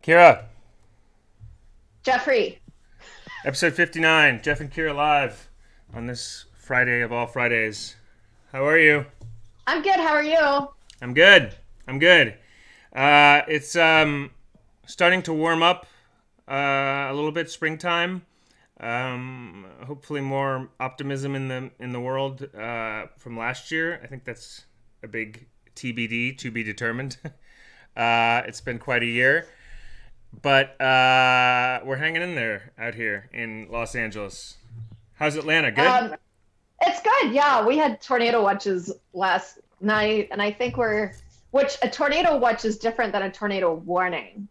Kira, Jeffrey, episode 59, Jeff and Kira live on this Friday of all Fridays. How are you? I'm good. How are you? I'm good. I'm good. It's starting to warm up a little bit, springtime. Hopefully more optimism in the world from last year. I think that's a big TBD, to be determined. It's been quite a year. But we're hanging in there out here in Los Angeles. How's Atlanta? Good? Um, it's good. Yeah, we had tornado watches last night, and I think which a tornado watch is different than a tornado warning.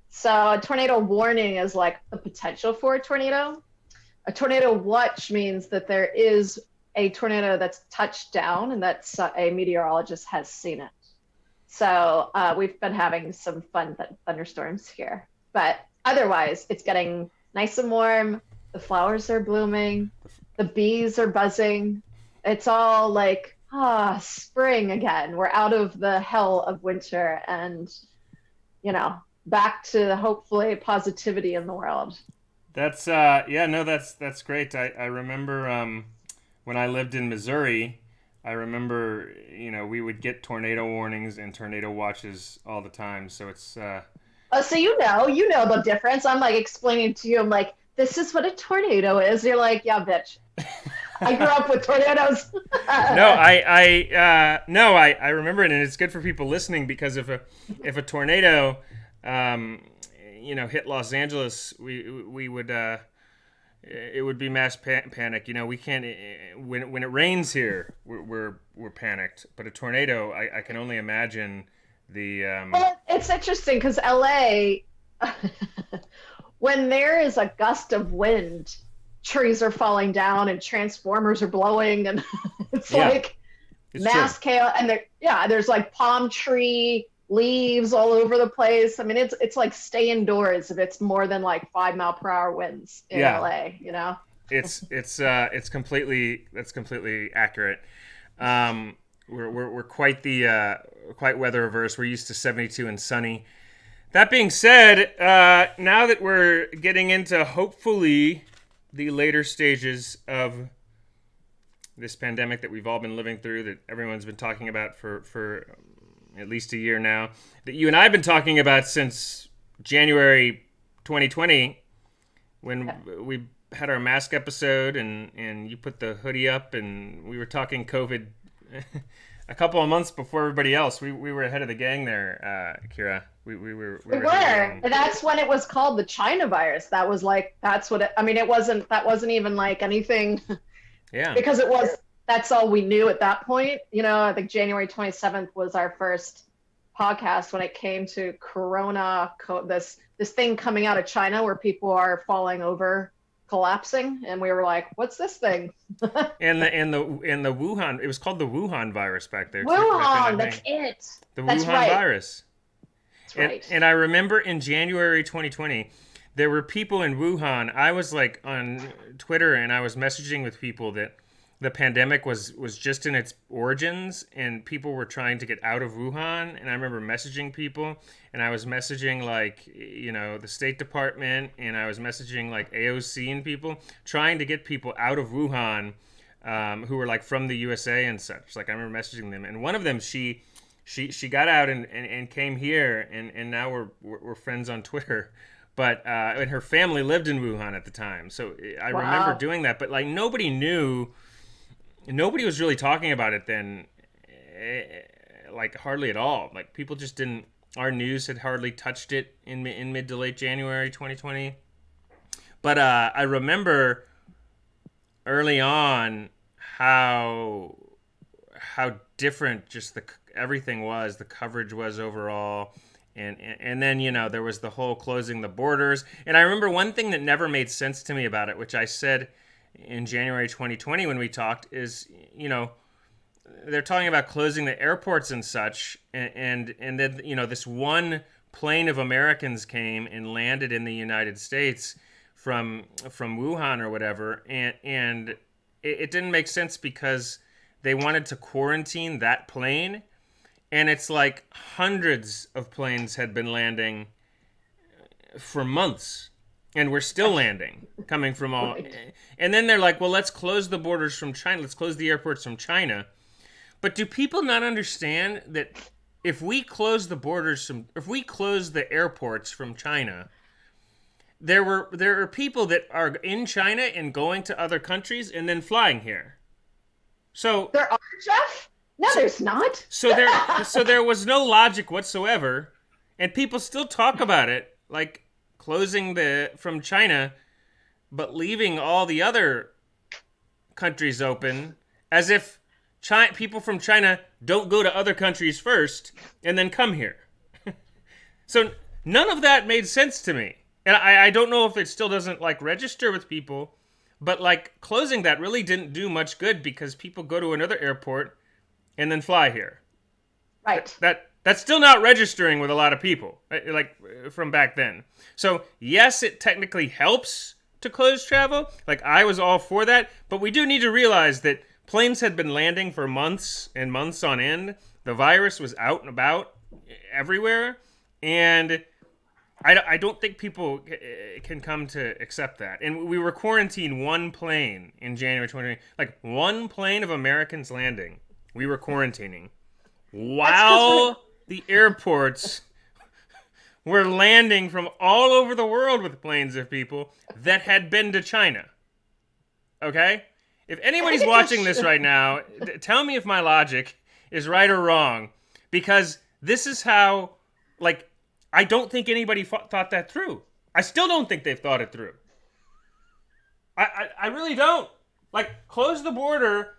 So a tornado warning is like the potential for a tornado. A tornado watch means that there is a tornado that's touched down and that a meteorologist has seen it. So we've been having some fun thunderstorms here. But otherwise, it's getting nice and warm. The flowers are blooming. The bees are buzzing. It's all like, spring again. We're out of the hell of winter and, back to hopefully positivity in the world. That's yeah, no, that's great. I remember when I lived in Missouri, I remember we would get tornado warnings and tornado watches all the time. So it's Oh, so you know the difference. I'm like explaining to you, I'm like, this is what a tornado is. You're like, yeah, bitch. I grew up with tornadoes. no, I remember it, and it's good for people listening because if a tornado, um, hit Los Angeles, we would it would be mass panic. We can't when it rains here, we're panicked. But a tornado, I can only imagine the Well, it's interesting because LA, when there is a gust of wind, trees are falling down and transformers are blowing, and it's yeah, like it's true. mass chaos. And there's like palm tree leaves all over the place. I mean, it's like stay indoors if it's more than like 5 mile per hour winds in Yeah, LA. it's completely that's completely accurate. Um, we're quite the quite weather averse. We're used to 72 and sunny. That being said, now that we're getting into hopefully the later stages of this pandemic that we've all been living through, that everyone's been talking about for at least a year now, that you and I have been talking about since January 2020, when we had our mask episode and you put the hoodie up and we were talking COVID a couple of months before everybody else. We were ahead of the gang there, Kira. We We were ahead of the were. gang. And that's when it was called the China virus. That was like that's what I mean, that wasn't even like anything Yeah. because that's all we knew at that point. I think January 27th was our first podcast when it came to this thing coming out of China where people are falling over, collapsing, and we were like, "What's this thing?" And the Wuhan, it was called the Wuhan virus back there too. Back then, I Wuhan, that's think it. the That's Wuhan right. virus. That's And right. and I remember in January 2020, there were people in Wuhan. I was like on Twitter and I was messaging with people that the pandemic was just in its origins and people were trying to get out of Wuhan. And I remember messaging people and I was messaging like the State Department and I was messaging like AOC and people trying to get people out of Wuhan, who were like from the USA and such. Like I remember messaging them, and one of them she got out and came here, and now we're friends on Twitter. But and her family lived in Wuhan at the time, so I remember Wow. doing that. But like nobody was really talking about it then, like hardly at all. Like people just didn't. Our news had hardly touched it in mid to late January 2020. But I remember early on how different just the everything was, the coverage was overall. And then there was the whole closing the borders. And I remember one thing that never made sense to me about it, which I said in January 2020 when we talked, is they're talking about closing the airports and such, and then this one plane of Americans came and landed in the United States from Wuhan or whatever, and it didn't make sense because they wanted to quarantine that plane, and it's like hundreds of planes had been landing for months, and we're still landing coming from all. Right. And then they're like, well, let's close the borders from China. Let's close the airports from China. But do people not understand that if we close the borders from, if we close the airports from China, there are people that are in China and going to other countries and then flying here. So There are, Jeff? No, there's not. so there was no logic whatsoever, and people still talk about it, like closing the from China, but leaving all the other countries open, as if people from China don't go to other countries first and then come here. So none of that made sense to me, and I don't know if it still doesn't like register with people, but like closing that really didn't do much good because people go to another airport and then fly here. Right. That's still not registering with a lot of people, like from back then. So yes, it technically helps to close travel. Like I was all for that, but we do need to realize that planes had been landing for months and months on end. The virus was out and about everywhere, and I don't think people can come to accept that. And we were quarantined one plane in January 2020, like one plane of Americans landing. We were quarantining while the airports were landing from all over the world with planes of people that had been to China. Okay? If anybody's watching this right now, tell me if my logic is right or wrong, because this is how, like, I don't think anybody thought that through. I still don't think they've thought it through. I really don't. Like, close the border,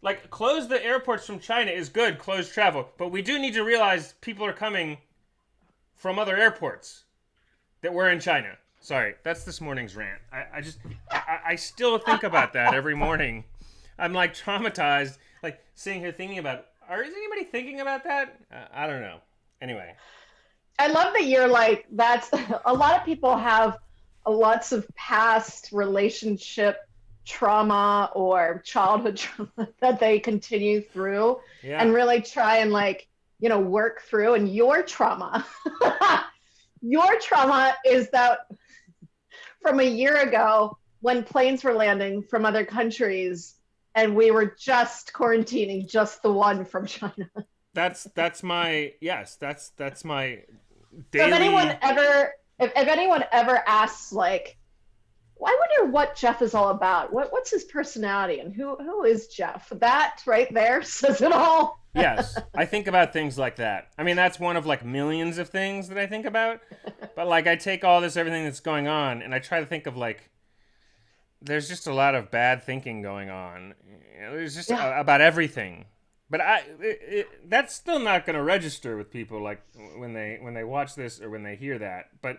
like, close the airports from China is good, close travel. But we do need to realize people are coming from other airports that were in China. Sorry, that's this morning's rant. I still think about that every morning. I'm, like, traumatized, like, sitting here thinking about, is anybody thinking about that? I don't know. Anyway. I love that you're like, that's a lot of people have lots of past relationship trauma or childhood trauma that they continue through and really try and like, you know, work through. And your trauma is that from a year ago when planes were landing from other countries and we were just quarantining just the one from China. That's my daily... So if anyone ever asks, like, well, I wonder what Jeff is all about. What's his personality and who is Jeff? That right there says it all. Yes, I think about things like that. I mean, that's one of like millions of things that I think about. But like, I take everything that's going on, and I try to think of like, there's just a lot of bad thinking going on. There's just about everything. But that's still not going to register with people like when they watch this or when they hear that. But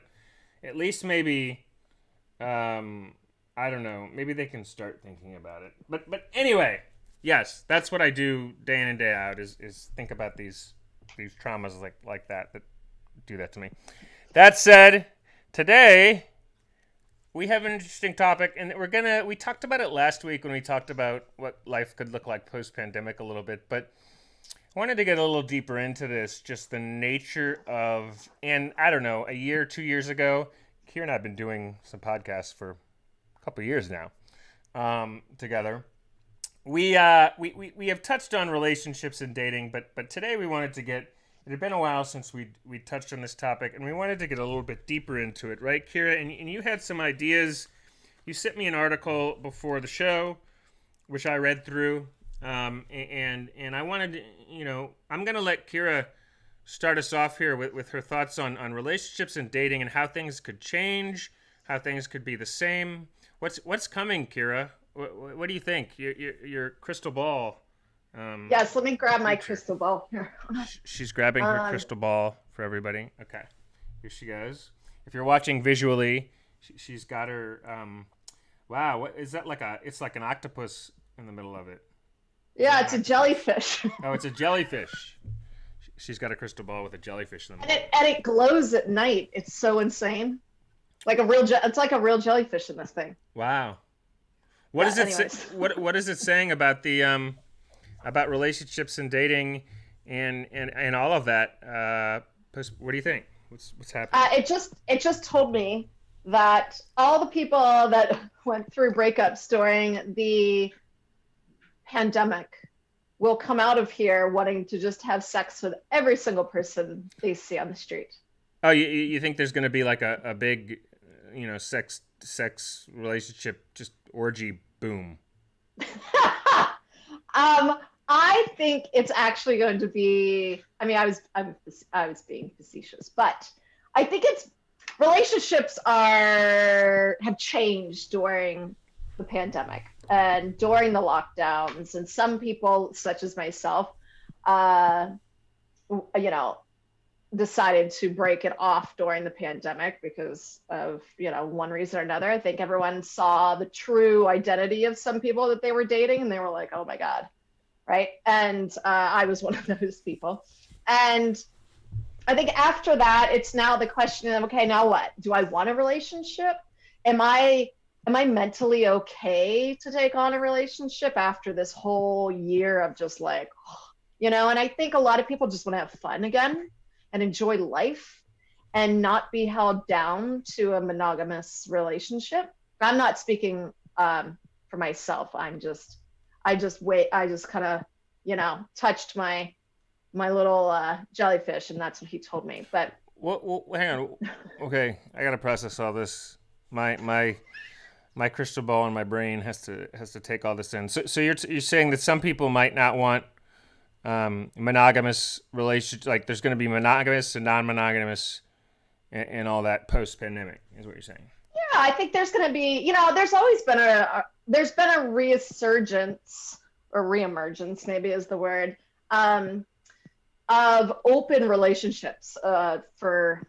at least maybe, I don't know, maybe they can start thinking about it. But anyway, yes, that's what I do day in and day out is think about these traumas like that do that to me. That said, today we have an interesting topic, and we talked about it last week when we talked about what life could look like post-pandemic a little bit, but I wanted to get a little deeper into this, just the nature of, and I don't know, a year, 2 years ago, Kira and I have been doing some podcasts for a couple of years now together. We have touched on relationships and dating, but today we wanted to get, it had been a while since we touched on this topic, and we wanted to get a little bit deeper into it, right, Kira? And you had some ideas. You sent me an article before the show, which I read through, and I wanted to, you know, I'm going to let Kira start us off here with her thoughts on relationships and dating and how things could change, how things could be the same. What's coming, Kira? What do you think? Your crystal ball. Yes, let me grab my crystal ball here. She's grabbing her crystal ball for everybody. Okay, here she goes. If you're watching visually, she's got her. Wow, what is that? It's like an octopus in the middle of it. Yeah, it's a jellyfish. Oh, it's a jellyfish. She's got a crystal ball with a jellyfish in the middle. And it glows at night. It's so insane. Like it's like a real jellyfish in this thing. Wow. What is it? What is it saying about the about relationships and dating and all of that? What do you think? What's happening? It just told me that all the people that went through breakups during the pandemic will come out of here wanting to just have sex with every single person they see on the street. Oh, you think there's going to be like a big, sex relationship just orgy boom? um, I think it's actually going to be. I mean, I was being facetious, but I think it's relationships are have changed during the pandemic and during the lockdowns, and some people, such as myself, uh, you know, decided to break it off during the pandemic because of one reason or another. I think everyone saw the true identity of some people that they were dating, and they were like, "Oh my god." Right. And I was one of those people. And I think after that, it's now the question of, okay, now what? Do I want a relationship? Am I mentally okay to take on a relationship after this whole year of just like, and I think a lot of people just want to have fun again and enjoy life and not be held down to a monogamous relationship. I'm not speaking for myself. I just kind of, touched my little jellyfish, and that's what he told me. But Well, hang on. Okay, I gotta process all this. My crystal ball in my brain has to take all this in. So you're saying that some people might not want monogamous relationships. Like there's going to be monogamous and non-monogamous and all that post-pandemic is what you're saying. yeah, I think there's going to be, there's always been there's been a resurgence or reemergence, maybe is the word, of open relationships for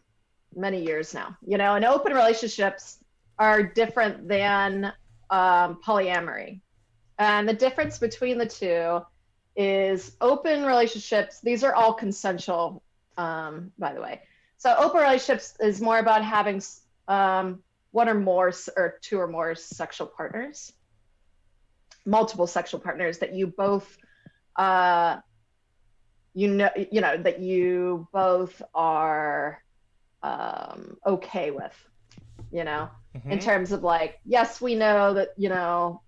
many years now. And open relationships are different than polyamory. And the difference between the two is open relationships, these are all consensual, by the way. So open relationships is more about having one or more or two or more sexual partners, multiple sexual partners that you both that you both are okay with, in terms of like, yes, we know that,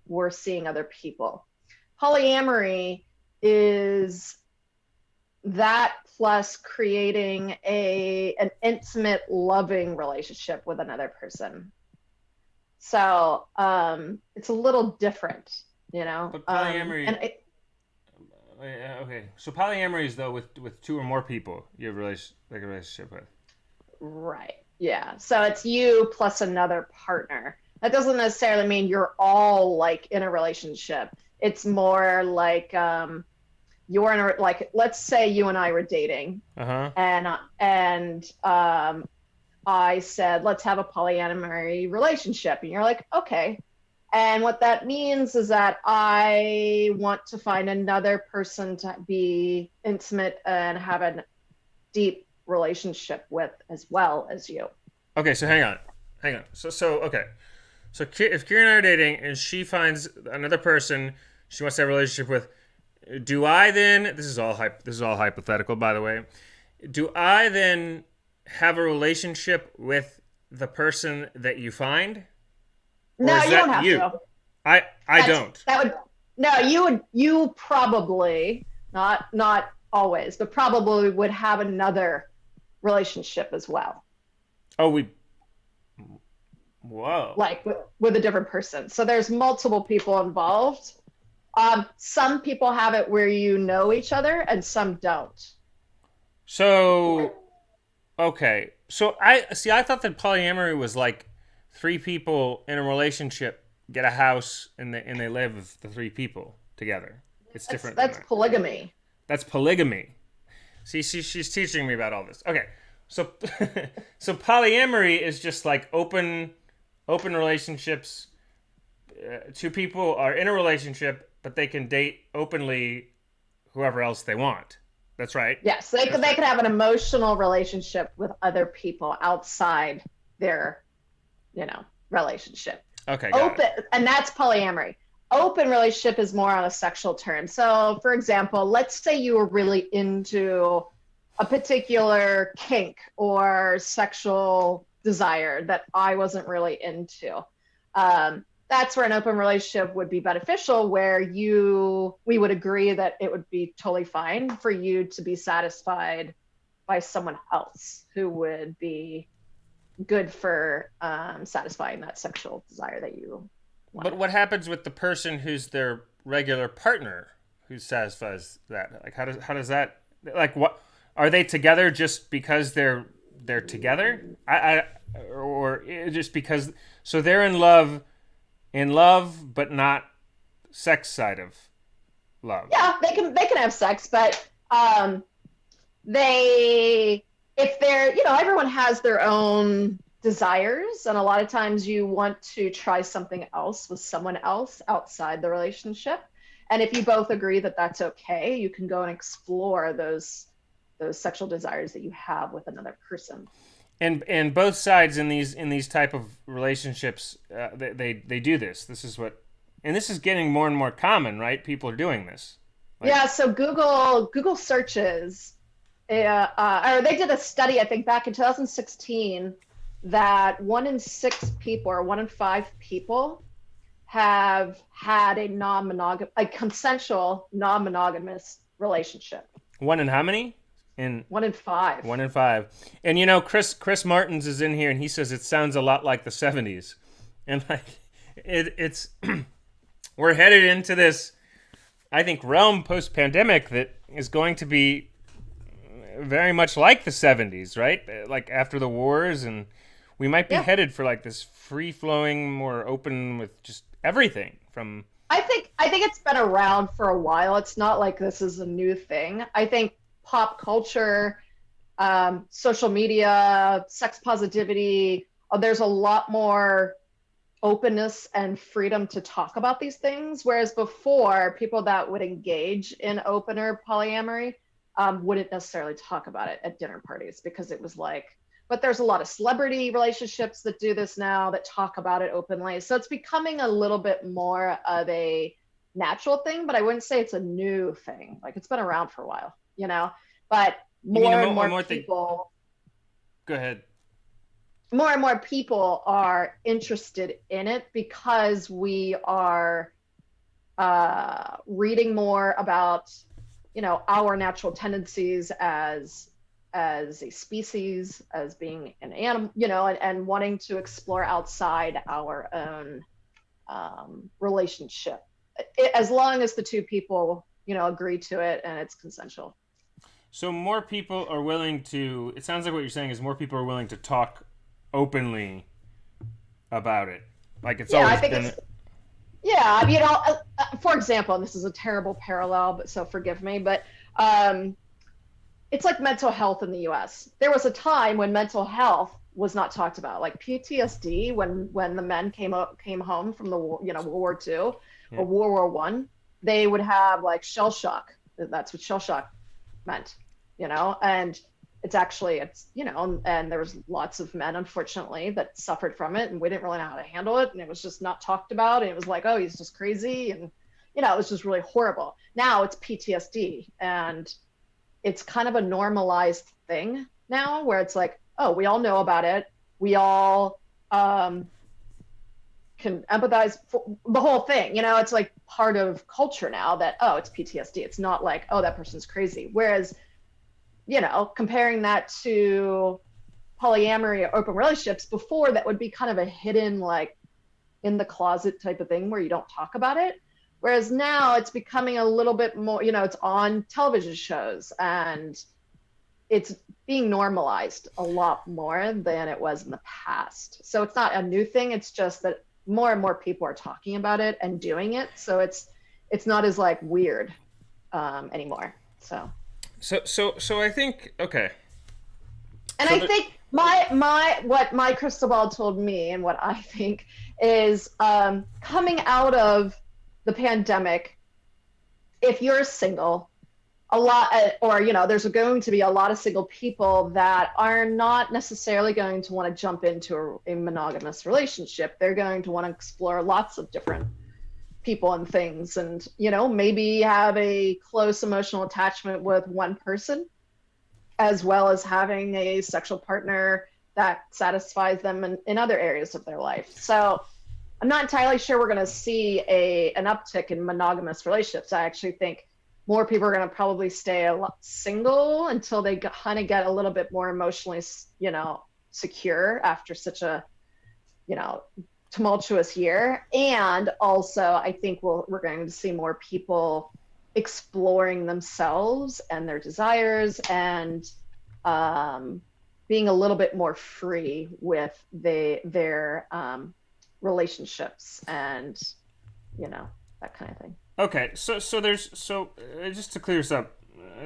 we're seeing other people. Polyamory is that plus creating an intimate, loving relationship with another person. So it's a little different, But polyamory. Okay, so polyamory is though with two or more people you have a relationship with. Right. Yeah. So it's you plus another partner. That doesn't necessarily mean you're all like in a relationship. It's more like you're in a, like, let's say you and I were dating, and I said, let's have a polyamory relationship, and you're like, okay. And what that means is that I want to find another person to be intimate and have a deep relationship with as well as you. Okay, so hang on. So okay. So if Kira and I are dating and she finds another person she wants to have a relationship with, do I then, this is all hypothetical, by the way, do I then have a relationship with the person that you find? Or no, you don't have to. I don't. That would no, you probably not always, but probably would have another relationship as well. Oh, whoa. Like with a different person. So there's multiple people involved. Some people have it where you know each other and some don't. So, okay. So I thought that polyamory was like three people in a relationship get a house and they live with the three people together. It's different. That's polygamy. That's polygamy. See, she's teaching me about all this. Okay. So so polyamory is just like open relationships. Two people are in a relationship, but they can date openly whoever else they want. That's right. Yes, they could have an emotional relationship with other people outside their, relationship. Okay. Open, and that's polyamory. Open relationship is more on a sexual term. So, for example, let's say you were really into a particular kink or sexual desire that I wasn't really into. That's where an open relationship would be beneficial, where we would agree that it would be totally fine for you to be satisfied by someone else who would be good for satisfying that sexual desire that you But wanted. what happens with the person who's their regular partner who satisfies that? Like how does that, like, what are they together just because they're together? Or just because, so they're in love but not sex side of love. Yeah, they can have sex, but they if they're everyone has their own desires, and a lot of times you want to try something else with someone else outside the relationship, and if you both agree that that's okay, you can go and explore those sexual desires that you have with another person. And both sides in these type of relationships, they do this. This is what, and this is getting more and more common, right? People are doing this. Like, Yeah, so Google searches, or they did a study, I think, back in 2016, that 1 in 6 people or 1 in 5 people have had a consensual non-monogamous relationship. one in how many? In 1 in 5. 1 in 5. And Chris Martins is in here, and he says it sounds a lot like the '70s, and like it's we're headed into this, I think, realm post pandemic that is going to be very much like the '70s, right? Like after the wars, and we might be Yeah, headed for like this free flowing, more open with just everything from. I think it's been around for a while. It's not like this is a new thing. I think pop culture, social media, sex positivity, there's a lot more openness and freedom to talk about these things. Whereas before, people that would engage in open or polyamory wouldn't necessarily talk about it at dinner parties, because it was like, but there's a lot of celebrity relationships that do this now that talk about it openly. So it's becoming a little bit more of a natural thing, but I wouldn't say it's a new thing. Like, it's been around for a while. But You mean more and more more thing? people Go ahead. more and more people are interested in it, because we are reading more about our natural tendencies as a species, as being an animal, and wanting to explore outside our own relationship, as long as the two people agree to it and it's consensual. So more people are willing to. It sounds like what you're saying is more people are willing to talk openly about it. Like it's Yeah, I always think been. it's yeah, for example, and this is a terrible parallel, but so forgive me, but it's like mental health in the US. There was a time when mental health was not talked about, like PTSD, when the men came home from the war, World War II Yeah. or World War One. They would have like shell shock. That's what shell shock meant, and and there was lots of men, unfortunately, that suffered from it, and we didn't really know how to handle it, and it was just not talked about, and it was like, oh, he's just crazy, and it was just really horrible. Now it's PTSD, and it's kind of a normalized thing now, where it's like, oh, we all know about it, we all can empathize for the whole thing. It's like part of culture now that, oh, it's PTSD. It's not like, oh, that person's crazy. Whereas, comparing that to polyamory or open relationships, before, that would be kind of a hidden, like, in the closet type of thing where you don't talk about it. Whereas now it's becoming a little bit more, it's on television shows, and it's being normalized a lot more than it was in the past. So it's not a new thing. It's just that more and more people are talking about it and doing it. So it's not as like weird anymore. So I think, okay. And So I think my what my crystal ball told me, and what I think is, coming out of the pandemic, if you're single, a lot, or there's going to be a lot of single people that are not necessarily going to want to jump into a monogamous relationship. They're going to want to explore lots of different people and things, and maybe have a close emotional attachment with one person, as well as having a sexual partner that satisfies them in other areas of their life. So I'm not entirely sure we're going to see an uptick in monogamous relationships. I actually think more people are going to probably stay single until they kind of get a little bit more emotionally, secure after such a, tumultuous year. And also, I think we're going to see more people exploring themselves and their desires, and being a little bit more free with their relationships, and that kind of thing. Okay, so there's just to clear this up.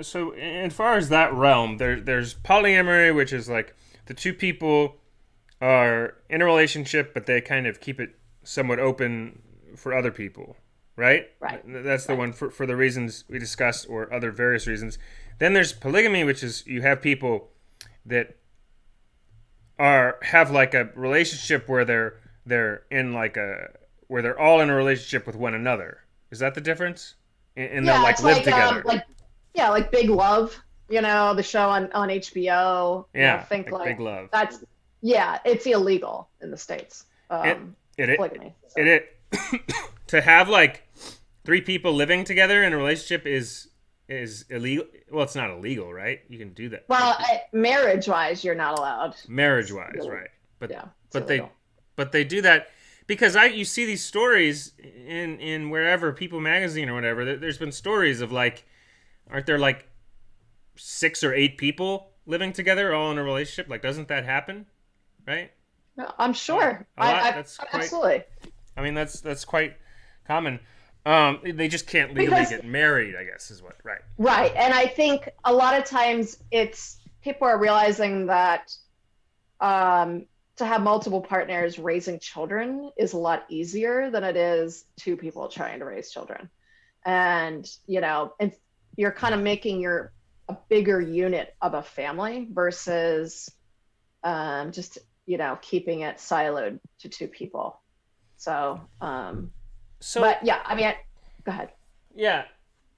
So as far as that realm, there's polyamory, which is like the two people are in a relationship, but they kind of keep it somewhat open for other people, right? Right. That's the one for the reasons we discussed, or other various reasons. Then there's polygamy, which is you have people that have like a relationship where they're in like where they're all in a relationship with one another. Is that the difference? And they'll like live together. Like Big Love, the show on HBO. Yeah, think like Big Love. It's illegal in the States. Polygamy. To have like three people living together in a relationship is illegal. Well, it's not illegal, right? You can do that. Well, marriage-wise, you're not allowed. Marriage-wise, right? But they do that because you see these stories in wherever, People Magazine or whatever. There's been stories of like, aren't there like 6 or 8 people living together all in a relationship? Like, doesn't that happen? Right? I'm sure. Absolutely. I mean, that's quite common. They just can't legally get married, I guess, is what, right? Right. And I think a lot of times people are realizing that to have multiple partners raising children is a lot easier than it is 2 people trying to raise children. And, and you're kind of making a bigger unit of a family versus just, keeping it siloed to 2 people. So, but yeah, I mean, go ahead. Yeah,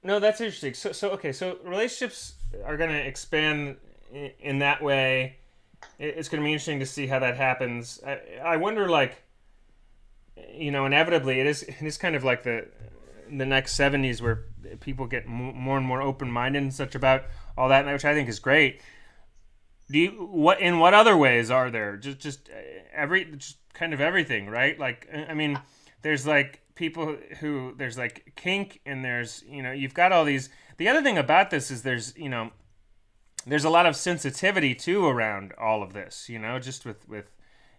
no, that's interesting. So okay, so relationships are going to expand in that way. It's going to be interesting to see how that happens. I wonder, like, inevitably, it is kind of like the next 70s where people get more and more open-minded and such about all that, which I think is great. What other ways are there? Just kind of everything, right? Like, I mean, there's like people there's like kink, and there's, you've got all these. The other thing about this is there's a lot of sensitivity too around all of this, just with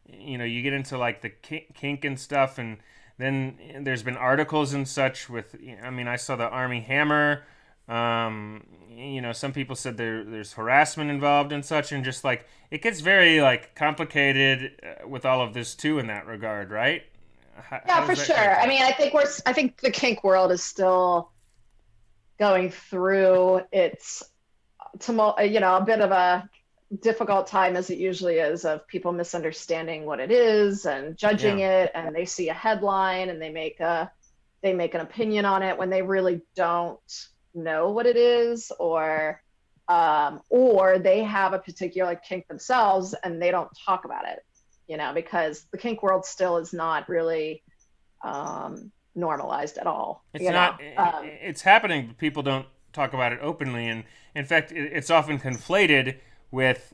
you get into like the kink and stuff, and then there's been articles and such with, I saw the Armie Hammer. Some people said there's harassment involved and such, and just like it gets very like complicated with all of this too in that regard, right? Yeah, for sure. I mean, I think the kink world is still going through its a bit of a difficult time, as it usually is, of people misunderstanding what it is and judging it, and they see a headline and they make an opinion on it when they really don't know what it is, or they have a particular kink themselves and they don't talk about it, because the kink world still is not really normalized at all. It's happening, but people don't talk about it openly, and in fact, it's often conflated with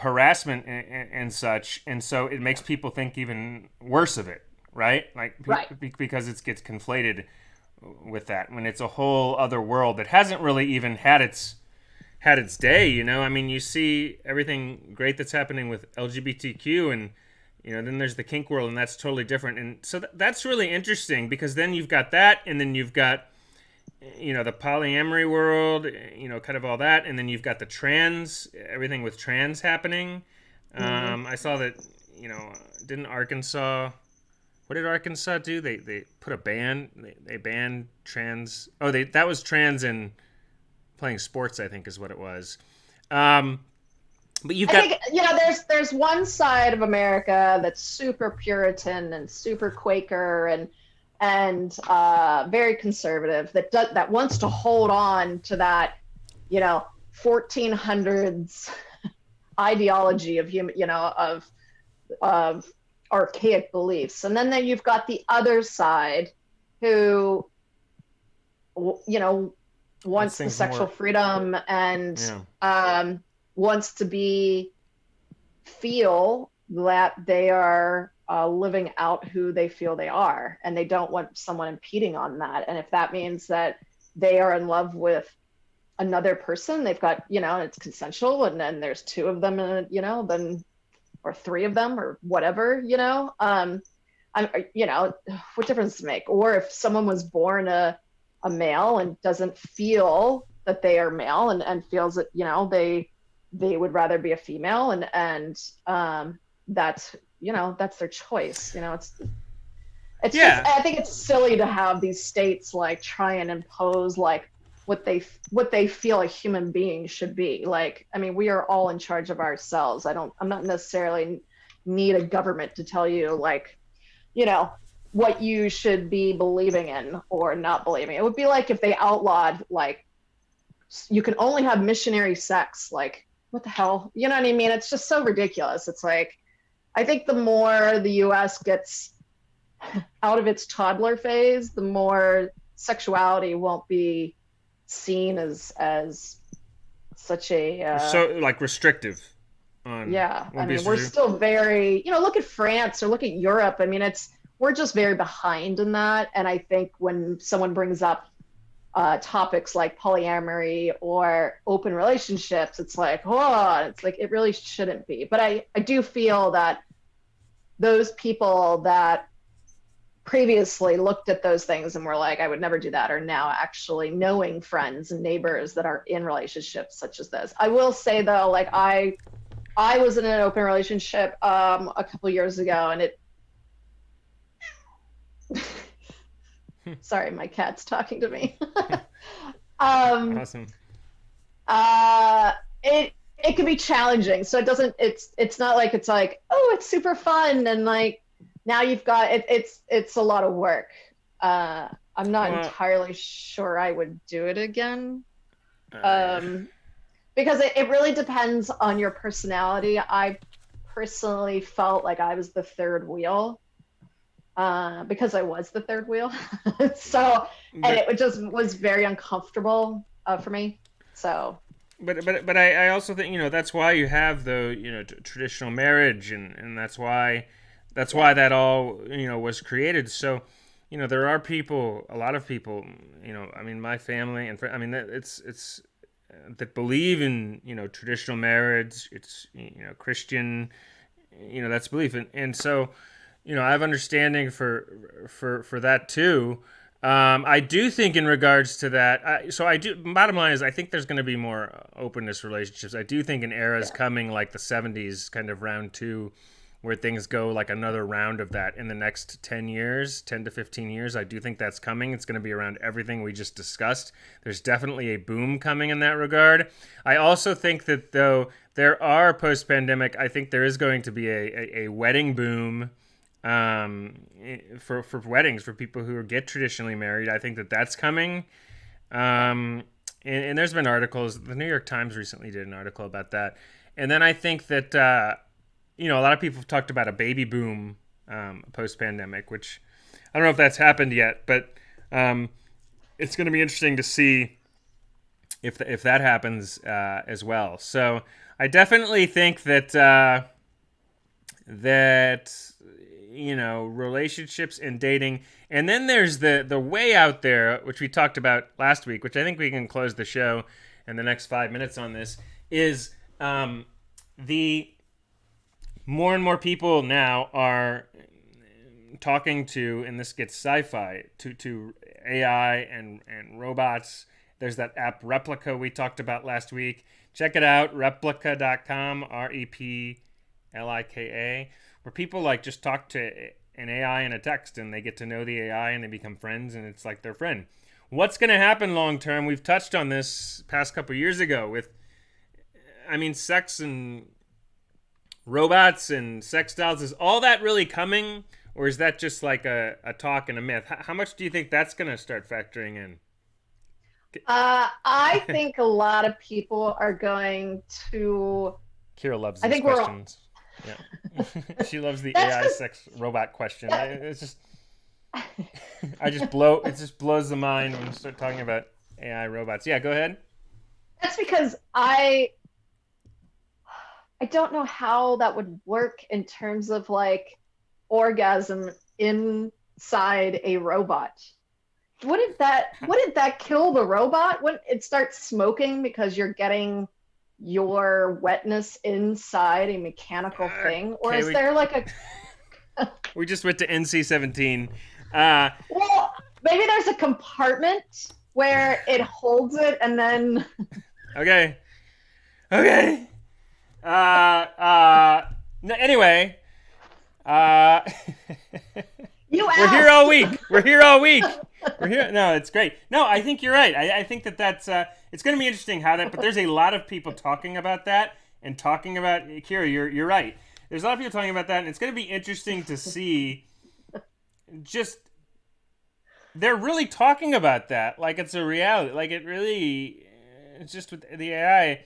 harassment and such, and so it makes people think even worse of it, right? Like, because it gets conflated with that, when it's a whole other world that hasn't really even had its day. You see everything great that's happening with LGBTQ, and then there's the kink world, and that's totally different. And so that's really interesting, because then you've got that, and then you've got the polyamory world, kind of all that, and then you've got everything with trans happening. I saw that, didn't Arkansas? What did Arkansas do? They put a ban. They banned trans. Oh, that was trans in playing sports, I think, is what it was. But you've got. I think, there's one side of America that's super Puritan and super Quaker and very conservative, that wants to hold on to that, 1400s ideology of human, of archaic beliefs. And then you've got the other side who, wants the sexual freedom and wants to feel that they are living out who they feel they are, and they don't want someone impeding on that. And if that means that they are in love with another person, they've got, it's consensual, and then there's two of them, then, or three of them, or whatever, what difference does it make? Or if someone was born a male and doesn't feel that they are male, and feels that, they would rather be a female, and that's their choice. It's just, I think it's silly to have these states like try and impose like what they feel a human being should be. Like, I mean, we are all in charge of ourselves. I'm not necessarily need a government to tell you like, what you should be believing in or not believing. It would be like if they outlawed, like, you can only have missionary sex. Like, what the hell? You know what I mean? It's just so ridiculous. It's like, I think the more the US gets out of its toddler phase, the more sexuality won't be seen as such a so like restrictive. I mean, we're still very, look at France or look at Europe. I mean, we're just very behind in that. And I think when someone brings up topics like polyamory or open relationships, it's like, it really shouldn't be. But I do feel that those people that previously looked at those things and were like, I would never do that, are now actually knowing friends and neighbors that are in relationships such as this. I will say though, like I was in an open relationship a couple years ago, and it sorry, my cat's talking to me. Awesome. It can be challenging. So it's not like it's like, oh, it's super fun and like now you've got it's a lot of work. I'm not entirely sure I would do it again. Because it really depends on your personality. I personally felt like I was the third wheel. Because I was the third wheel. And it just was very uncomfortable for me. So but I also think, that's why you have the traditional marriage, and that's why that all was created. So there are people, a lot of people, I mean, my family and I mean, it's that believe in traditional marriage. It's Christian, that's belief, and so I have understanding for that too. I do think in regards to that, bottom line is I think there's going to be more openness relationships. I do think an era is coming, like the 70s, kind of round two, where things go like another round of that in the next 10 to 15 years. I do think that's coming. It's going to be around everything we just discussed. There's definitely a boom coming in that regard. I also think that though there are post-pandemic, I think there is going to be a wedding boom for weddings, for people who get traditionally married. I think that's coming. And there's been articles. The New York Times recently did an article about that. And then I think that, a lot of people have talked about a baby boom post-pandemic, which I don't know if that's happened yet, but it's going to be interesting to see if that happens as well. So I definitely think that relationships and dating, and then there's the way out there, which we talked about last week, which I think we can close the show in the next 5 minutes on this, is the more and more people now are talking to, and this gets sci-fi, to AI and robots. There's that app Replika we talked about last week. Check it out, replika.com, REPLIKA, where people like just talk to an AI in a text, and they get to know the AI and they become friends, and it's like their friend. What's going to happen long term? We've touched on this past couple years ago with, sex and robots and sex dolls. Is all that really coming, or is that just like a talk and a myth? How much do you think that's going to start factoring in? I think a lot of people are going to. Kira loves I these think we're. questions. Yeah, she loves the That's AI because. sex robot question. It's just, I just blow. It just blows the mind when we start talking about AI robots. Yeah, go ahead. That's because I don't know how that would work in terms of like orgasm inside a robot. Wouldn't that kill the robot? Wouldn't it start smoking because you're getting your wetness inside a mechanical thing? Or Okay, is there like a we just went to NC-17. Uh, well, maybe there's a compartment where it holds it and then okay, okay. No, anyway, uh, you we're here all asked. week. We're here all week. We're here. No, it's great. No, I think you're right. I think that's it's going to be interesting how that. But there's a lot of people talking about that and talking about Kira. You're right. There's a lot of people talking about that, and it's going to be interesting to see. Just they're really talking about that like it's a reality. Like it really. It's just with the AI.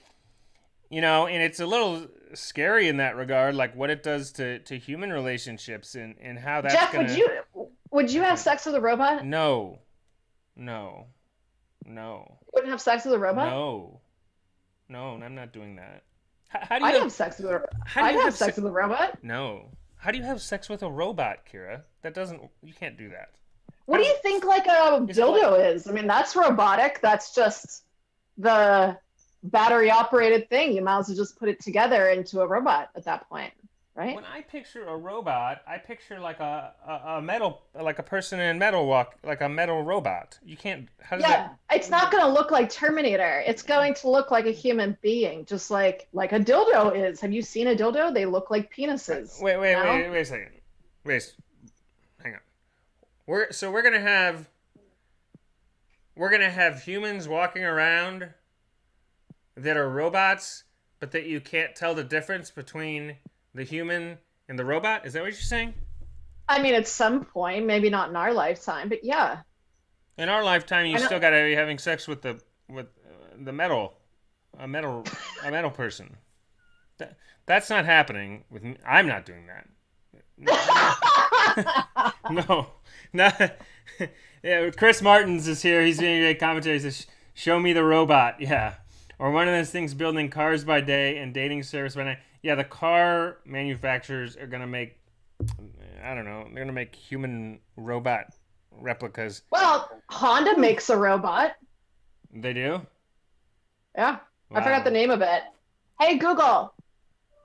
And it's a little scary in that regard, like what it does to human relationships and how that's Jeff, gonna. would you have sex with a robot? No, no, no, Wouldn't have sex with a robot? no, no. I'm not doing that. How do I'd you have sex with a. how do I'd you have sex with a robot. No. How do you have sex with a robot, Kira? That doesn't. You can't do that. What do you think like a Is it like- dildo is? I mean, that's robotic. That's just the battery operated thing. You might as well just put it together into a robot at that point, right? When I picture a robot, I picture like a metal, like a person in metal like a metal robot. You can't. How does Yeah, it's not going to look like Terminator. It's going to look like a human being, just like a dildo is. Have you seen a dildo? They look like penises. Wait, wait, you know? wait, wait a second. Wait, hang on. We're gonna have humans walking around that are robots, but that you can't tell the difference between the human and the robot. Is that what you're saying? I mean, at some point, maybe not in our lifetime, but yeah. In our lifetime, you I know. still gotta be having sex with the metal, a metal person. That's not happening with me. I'm not doing that. No, not. Yeah, Chris Martins is here. He's doing a great commentary. He says, "Show me the robot." Yeah, or one of those things building cars by day and dating service by night. Yeah, the car manufacturers are gonna make. I don't know. They're gonna make human robot replicas. Well, Honda makes a robot. They do. Yeah, I Wow. forgot the name of it. Hey, Google,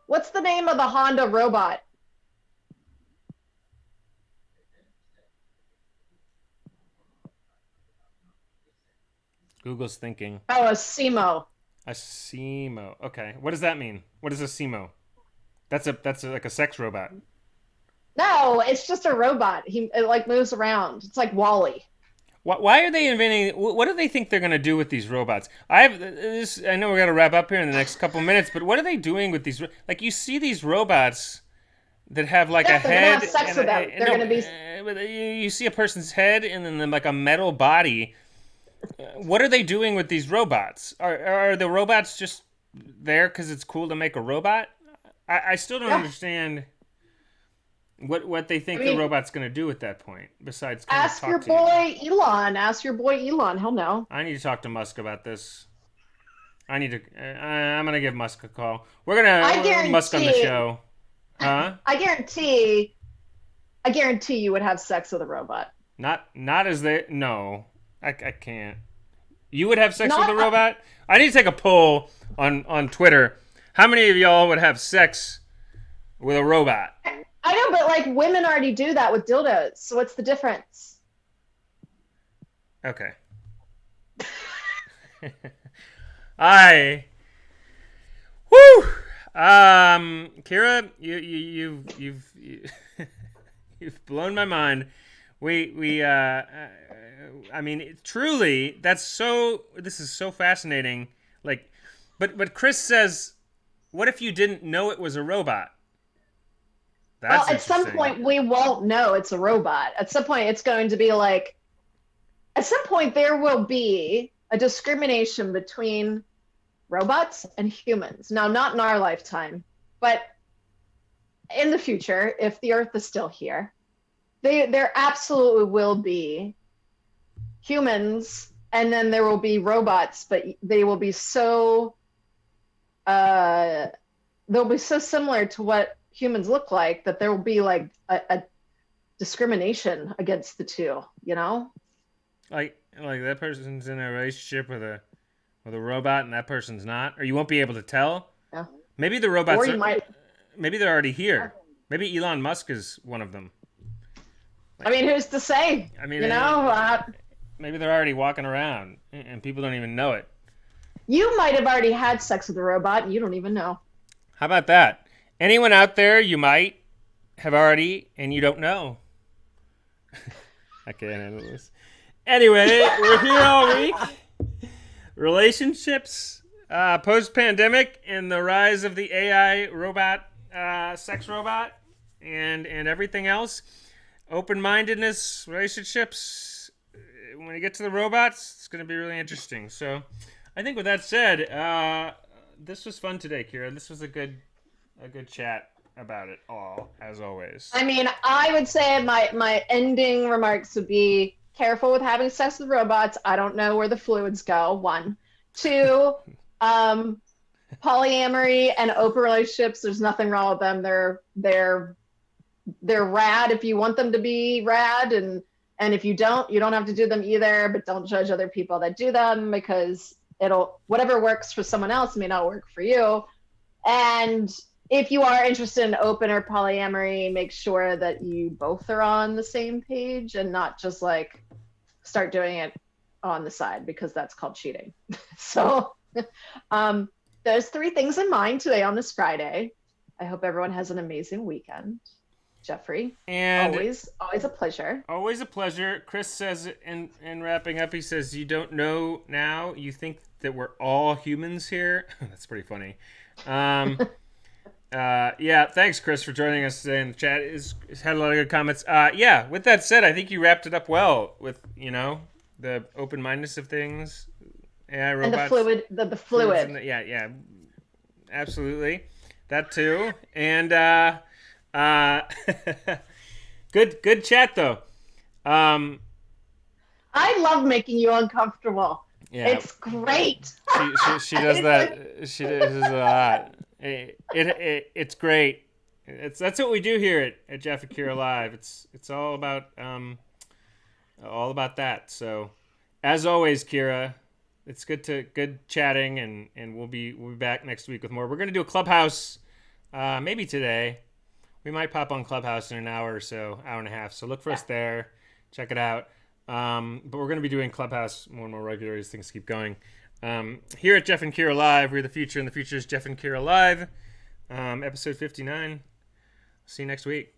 what's the name of the Honda robot? Google's thinking. Oh, a Simo. A Simo. Okay, what does that mean? What is a Simo? That's like a sex robot. No, it's just a robot. It like moves around. It's like Wally. Why are they inventing? What do they think they're gonna do with these robots? I know we got to wrap up here in the next couple minutes, but what are they doing with these? Like you see these robots that have like Yeah, a they're gonna head. have sex and with them. They're gonna be. but you see a person's head and then like a metal body. What are they doing with these robots? Are the robots just there because it's cool to make a robot? I still don't Yeah. understand what they think I mean, the robot's going to do at that point. Besides, kind of Ask talk your to you. boy Elon. Ask your boy Elon. He'll know. I need to talk to Musk about this. I need to. I'm gonna give Musk a call. We're gonna Musk on the guarantee- show, huh? I guarantee you would have sex with a robot. Not as they. No, I can't. You would have sex Not- with a robot? I need to take a poll on Twitter. How many of y'all would have sex with a robot? I know, but like women already do that with dildos. So what's the difference? Okay. Kira, you've blown my mind. I mean, truly, this is so fascinating. Like, but Chris says, what if you didn't know it was a robot? That's Well, at some interesting. point we won't know it's a robot. At some point it's going to be like, at some point there will be a discrimination between robots and humans. Now, not in our lifetime, but in the future, if the Earth is still here, there absolutely will be humans, and then there will be robots, but they will be so they'll be so similar to what humans look like that there will be like a discrimination against the two, you know? Like that person's in a relationship with a robot and that person's not, or you won't be able to tell. Yeah. Maybe the robots Or you might. maybe they're already here. Maybe Elon Musk is one of them. I mean, who's to say? I mean, you know, maybe they're already walking around and people don't even know it. you might have already had sex with a robot and you don't even know. How about that? Anyone out there, you might have already and you don't know. I can't handle this. Anyway, we're here all week. Relationships, post-pandemic, and the rise of the AI robot, sex robot, and everything else. Open-mindedness, relationships. When you get to the robots, it's going to be really interesting. So, I think with that said, this was fun today, Kira. This was a good chat about it all, as always. I mean, I would say my ending remarks would be careful with having sex with robots. I don't know where the fluids go. 1, 2, polyamory and open relationships. There's nothing wrong with them. They're rad if you want them to be rad, and if you don't have to do them either. But don't judge other people that do them, because whatever works for someone else may not work for you. And if you are interested in open or polyamory, make sure that you both are on the same page and not just like start doing it on the side, because that's called cheating. So there's 3 things in mind today on this Friday. I hope everyone has an amazing weekend. Jeffrey, and always a pleasure. Always a pleasure. Chris says in wrapping up, he says, you don't know now, you think that we're all humans here. That's pretty funny. Yeah, thanks, Chris, for joining us today in the chat. It's had a lot of good comments. Yeah, with that said, I think you wrapped it up well with, the open-mindedness of things, AI robots. And the fluid. Yeah, absolutely. That too. And good chat, though. I love making you uncomfortable. Yeah. It's great. She does that. She does a lot. It's great. That's what we do here at Jeff and Kira Live. It's all about that. So, as always, Kira, it's good chatting, and we'll be back next week with more. We're gonna do a Clubhouse, maybe today. We might pop on Clubhouse in an hour or so, hour and a half. So look for us there. Check it out. But we're gonna be doing Clubhouse more and more regularly as things keep going. Here at Jeff and Kira Live, we're the future, and the future is Jeff and Kira Live, episode 59. See you next week.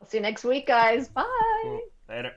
I'll see you next week, guys. Bye. Cool. Later.